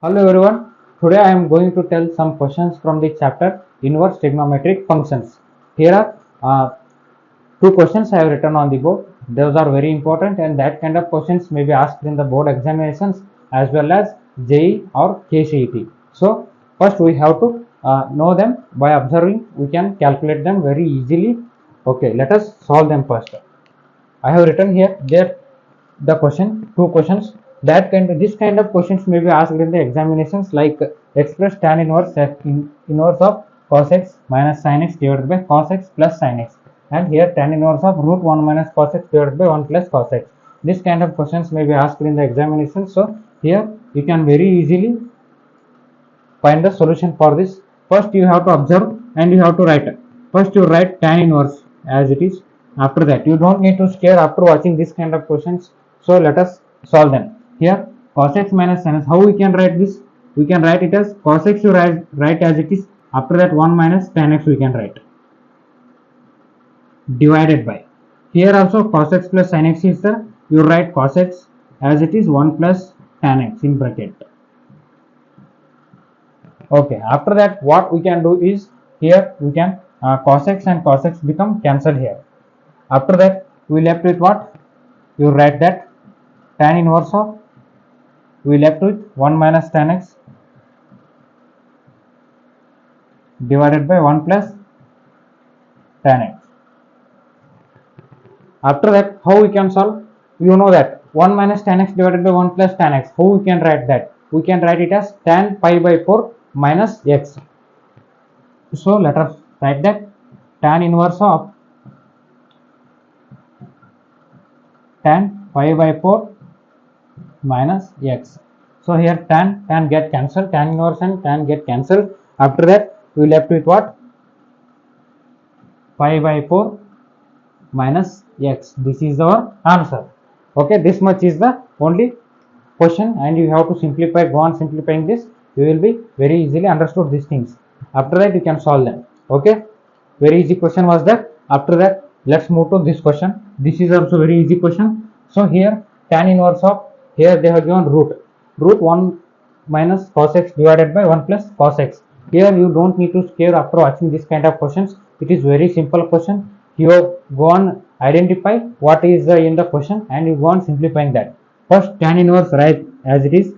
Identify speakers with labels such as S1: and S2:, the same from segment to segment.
S1: Hello everyone, today I am going to tell some questions from the chapter Inverse Trigonometric Functions. Here are two questions I have written on the board. Those are very important and that kind of questions may be asked in the board examinations as well as JEE or KCET. So first we have to know them. By observing we can calculate them very easily. Okay, let us solve them first. I have written here the question, two questions. This kind of questions may be asked in the examinations, like express tan inverse inverse of cos x minus sin x divided by cos x plus sin x, and here tan inverse of root 1 minus cos x divided by 1 plus cos x. This kind of questions may be asked in the examination. So here you can very easily find the solution for this. First you have to observe and you have to write. First you write tan inverse as it is. After that you don't need to scare after watching this kind of questions. So let us solve them. Here cos x minus sin x, how we can write this? We can write it as cos x, you write as it is. After that 1 minus tan x we can write, divided by, here also cos x plus sin x is there, you write cos x as it is 1 plus tan x in bracket. Okay, after that what we can do is, here we can cos x and cos x become cancelled here. After that we left with what? You write that tan inverse of, we left with 1 minus tan x divided by 1 plus tan x. After that how we can solve? You know that 1 minus tan x divided by 1 plus tan x, how we can write that? We can write it as tan pi by 4 minus x. So let us write that tan inverse of tan pi by 4 minus x. So here tan get cancelled, tan inverse and tan get cancelled. After that we left with what? Pi by 4 minus x. This is our answer. Okay, this much is the only question and you have to simplify, go on simplifying this. You will be very easily understood these things. After that you can solve them. Okay, very easy question was that. After that let's move to this question. This is also very easy question. So here tan inverse of, here they have given root 1 minus cos x divided by 1 plus cos x. Here you don't need to scare after watching this kind of questions. It is very simple question. You go on identify what is in the question and you go on simplifying that. First tan inverse write as it is.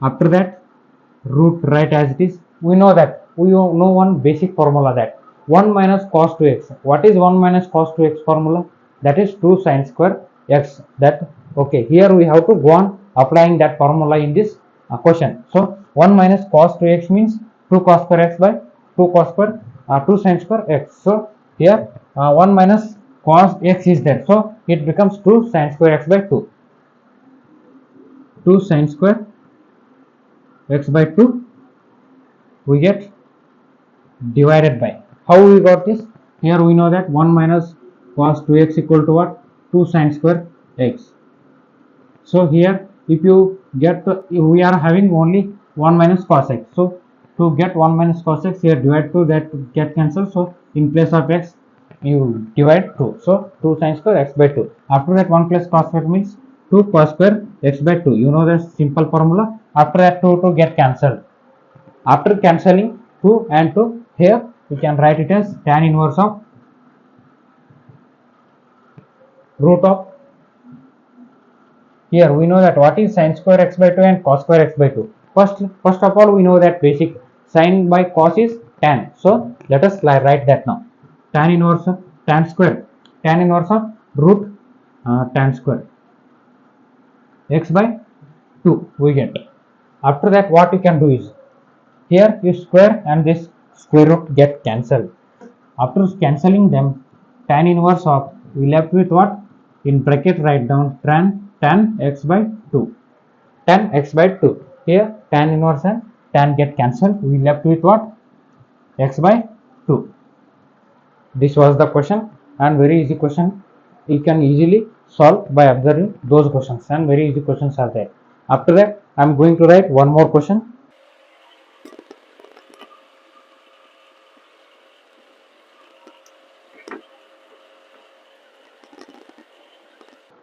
S1: After that root write as it is. We know that, we know one basic formula, that 1 minus cos 2x. What is 1 minus cos 2x formula? That is 2 sin square x. That, okay, here we have to go on applying that formula in this question. So 1 minus cos 2x means 2 cos square x by 2 cos square 2 sin square x. So here 1 minus cos x is there, so it becomes 2 sin square x by 2. 2 sin square x by 2 we get divided by, how we got this? Here we know that 1 minus cos 2x equal to what? 2 sin square x. So here if you get we are having only 1 minus cos x, so to get 1 minus cos x, here divide 2, that get cancelled. So in place of x you divide 2, so 2 sin square x by 2. After that 1 plus cos square means 2 cos square x by 2. You know the simple formula. After that 2 get cancelled. After cancelling 2 and 2, here we can write it as tan inverse of root of, here we know that what is sin square x by 2 and cos square x by 2. First of all we know that basic sin by cos is tan. So let us write that now. Tan inverse of tan inverse of root tan square x by 2 we get. After that what you can do is, here you square and this square root get cancelled. After cancelling them, tan inverse of, we left with what? In bracket write down tan x by 2. Tan x by 2. Here tan inverse and tan get cancelled. We left with what? X by 2. This was the question, and very easy question. You can easily solve by observing those questions, and very easy questions are there. After that I am going to write one more question.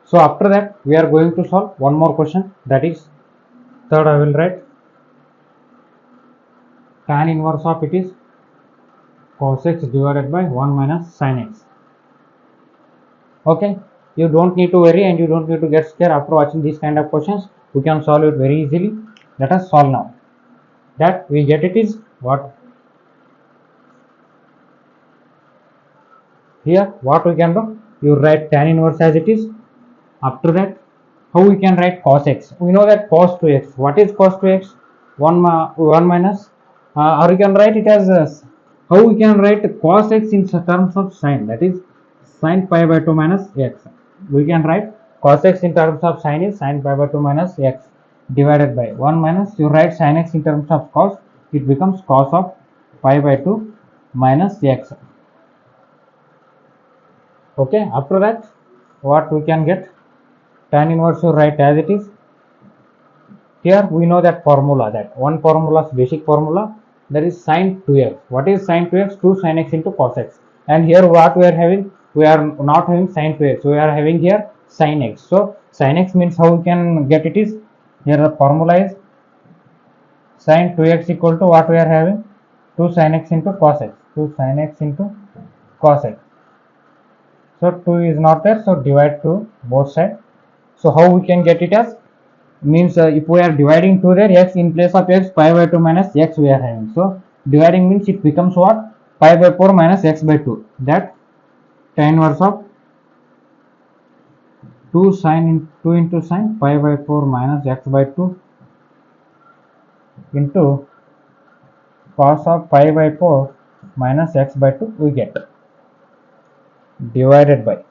S1: So after that we are going to solve one more question, that is third I will write. tan inverse of it is cos x divided by 1 minus sin x. Okay, you don't need to worry and you don't need to get scared after watching these kind of questions. We can solve it very easily. Let us solve now. That we get it is what? Here what we can do? You write tan inverse as it is. After that, how we can write cos x? We know that cos 2x. What is cos 2x? 1 minus, or you can write it as how we can write cos x in terms of sine, that is sin pi by 2 minus x. We can write cos x in terms of sine is sin pi by 2 minus x divided by 1 minus, you write sin x in terms of cos, it becomes cos of pi by 2 minus x. Okay, after that what we can get? Tan inverse you write as it is. Here we know that formula, that one formula is basic formula, that is sin 2x. What is sin 2x? 2 sin x into cos x. And here what we are having? We are not having sin 2x. We are having here sin x. So sin x means how we can get it is, here the formula is sin 2x equal to what we are having? 2 sin x into cos x. 2 sin x into cos x. So 2 is not there, so divide to both sides. So how we can get it as? Means if we are dividing 2 there, x in place of x, pi by 2 minus x we are having. So dividing means it becomes what? Pi by 4 minus x by 2. That tan inverse of 2 into sin pi by 4 minus x by 2 into cos of pi by 4 minus x by 2 we get, divided by.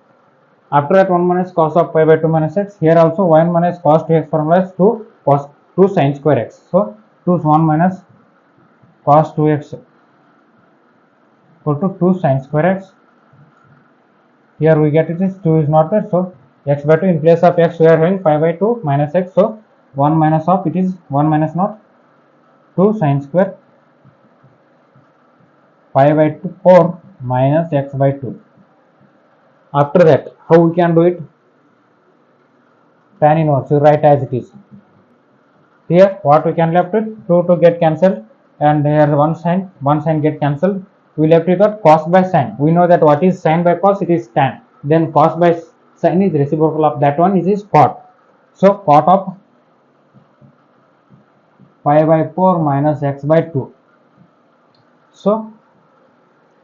S1: After that 1 minus cos of pi by 2 minus x. Here also 1 minus cos 2x formula is 2 cos 2 sin square x. So 2 1 minus cos 2x equal to 2 sin square x. Here we get it is 2 is not there, so x by 2 in place of x we are having pi by 2 minus x. So 1 minus of it is 1 minus not 2 sin square pi by 2 4 minus x by 2. After that how we can do it? Tan inverse you write as it is. Here what we can left with 2 to get cancelled, and here one sign get cancelled. We left with what? Cos by sin. We know that what is sin by cos? It is tan. Then cos by sin is reciprocal of that one, is cot. So cot of pi by 4 minus x by 2. So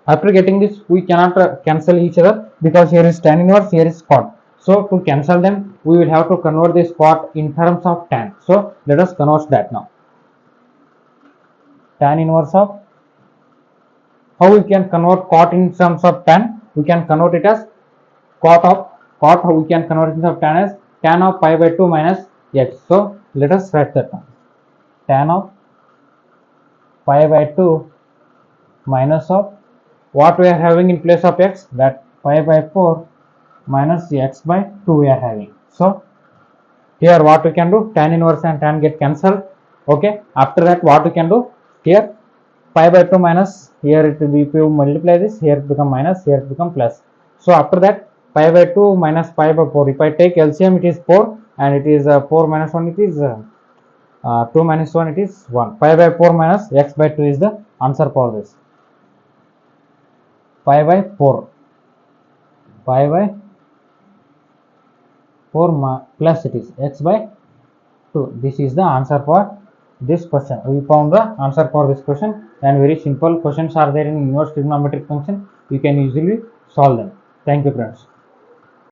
S1: after getting this, we cannot cancel each other because here is tan inverse, here is cot. So to cancel them, we will have to convert this cot in terms of tan. So let us convert that now. Tan inverse of, how we can convert cot in terms of tan? We can convert it as cot of cot. How we can convert it in terms of tan as tan of pi by 2 minus x. So let us write that now. Tan of pi by 2 minus of what we are having in place of x, that pi by 4 minus x by 2 we are having. So here what we can do? Tan inverse and tan get cancelled. Okay, after that what we can do? Here pi by 2 minus, here it will be, if you multiply this, here it become minus, here it become plus. So after that pi by 2 minus pi by 4, if I take LCM it is 4, and it is 4 minus 1 it is 2 minus 1 it is 1. Pi by 4 minus x by 2 is the answer for this. Pi by 4 plus it is x by 2. This is the answer for this question. We found the answer for this question, and very simple questions are there in inverse trigonometric function. You can easily solve them. Thank you friends.